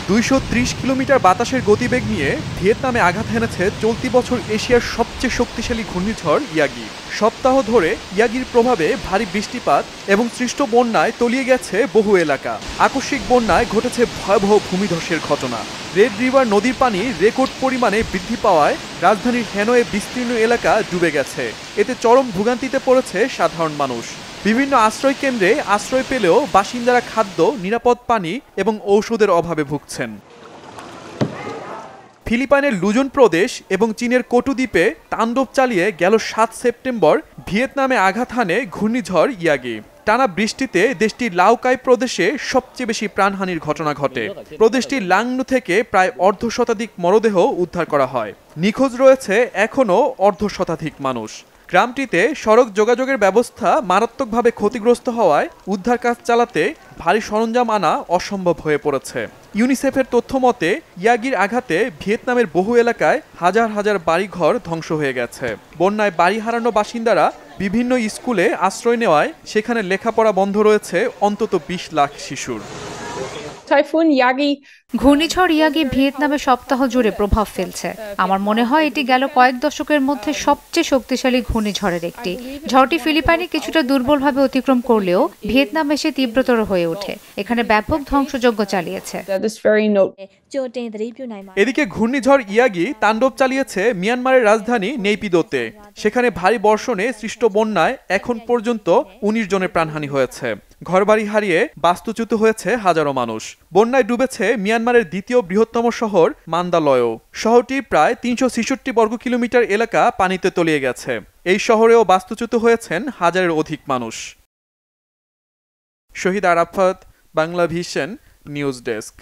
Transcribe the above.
২৩০ kilometre বাতাসের গতিবেগ নিয়ে ভিয়েতনামে আঘাত হেনেছে চলতি বছর এশিয়ার সবচেয়ে শক্তিশালী ঘূর্ণিঝড় ইয়াগি। সপ্তাহ ধরে ইয়াগির প্রভাবে ভারী বৃষ্টিপাত এবং সৃষ্ট বন্যায় তলিয়ে গেছে বহু এলাকা। আকস্মিক বন্যায় ঘটেছে ভয়াবহ ভূমিধসের ঘটনা। রেড রিভার নদীর পানি রেকর্ড পরিমাণে বৃদ্ধি পাওয়ায় রাজধানীর হ্যানয়ে বিস্তীর্ণ এলাকা ডুবে গেছে। এতে চরম ভোগান্তিতে পড়েছে সাধারণ মানুষ। বিভিন্ন আশ্রয় কেন্দ্রে আশ্রয় পেলেও বাসিন্দারা খাদ্য, নিরাপদ পানি এবং ঔষধের অভাবে ভুগছেন। ফিলিপাইনের লুজন প্রদেশ এবং চীনের কোটু দ্বীপে তাণ্ডব চালিয়ে গেল ৭ সেপ্টেম্বর ভিয়েতনামে আঘাত হানে ঘূর্ণিঝড় ইয়াগি। টানা বৃষ্টিতে দেশটির লাওকাই প্রদেশে সবচেয়ে বেশি প্রাণহানির ঘটনা ঘটে। প্রদেশটির লাংনু থেকে প্রায় অর্ধশতাধিক মরদেহ উদ্ধার করা হয়। নিখোঁজ রয়েছে এখনও অর্ধশতাধিক মানুষ। গ্রামটিতে সড়ক যোগাযোগের ব্যবস্থা মারাত্মকভাবে ক্ষতিগ্রস্ত হওয়ায় উদ্ধার কাজ চালাতে ভারী সরঞ্জাম আনা অসম্ভব হয়ে পড়েছে। ইউনিসেফের তথ্য মতে ইয়াগির আঘাতে ভিয়েতনামের বহু এলাকায় হাজার হাজার বাড়িঘর ধ্বংস হয়ে গেছে। বন্যায় বাড়ি হারানো বাসিন্দারা বিভিন্ন স্কুলে আশ্রয় নেওয়ায় সেখানে লেখাপড়া বন্ধ রয়েছে অন্তত ২০ লাখ শিশুর। ঘূর্ণিঝড় ইয়াগি ভিয়েতনামে সপ্তাহ জুড়ে প্রভাব ফেলছে। আমার মনে হয় এটি গেল কয়েক দশকের মধ্যে সবচেয়ে শক্তিশালী ঘূর্ণিঝড়ের একটি। ঝড়টি ফিলিপাইনে কিছুটা দুর্বলভাবে অতিক্রম করলেও ভিয়েতনাম এসে তীব্রতর হয়ে ওঠে। এখানে ব্যাপক ধ্বংসযজ্ঞ চালিয়েছে। এদিকে ঘূর্ণিঝড় ইয়াগি তাণ্ডব চালিয়েছে মিয়ানমারের রাজধানী নেইপিদোতে। সেখানে ভারী বর্ষণে সৃষ্ট বন্যায় এখন পর্যন্ত ১৯ জনের প্রাণহানি হয়েছে। ঘরবাড়ি হারিয়ে বাস্তুচ্যুত হয়েছে হাজারো মানুষ। বন্যায় ডুবেছে মিয়ানমারের দ্বিতীয় বৃহত্তম শহর মান্দালয়ও। শহরটি প্রায় ৩৬৬ বর্গ কিলোমিটার এলাকা পানিতে তলিয়ে গেছে। এই শহরেও বাস্তুচ্যুত হয়েছেন হাজারের অধিক মানুষ। Shahid Arafat, Bangla Vision, news desk.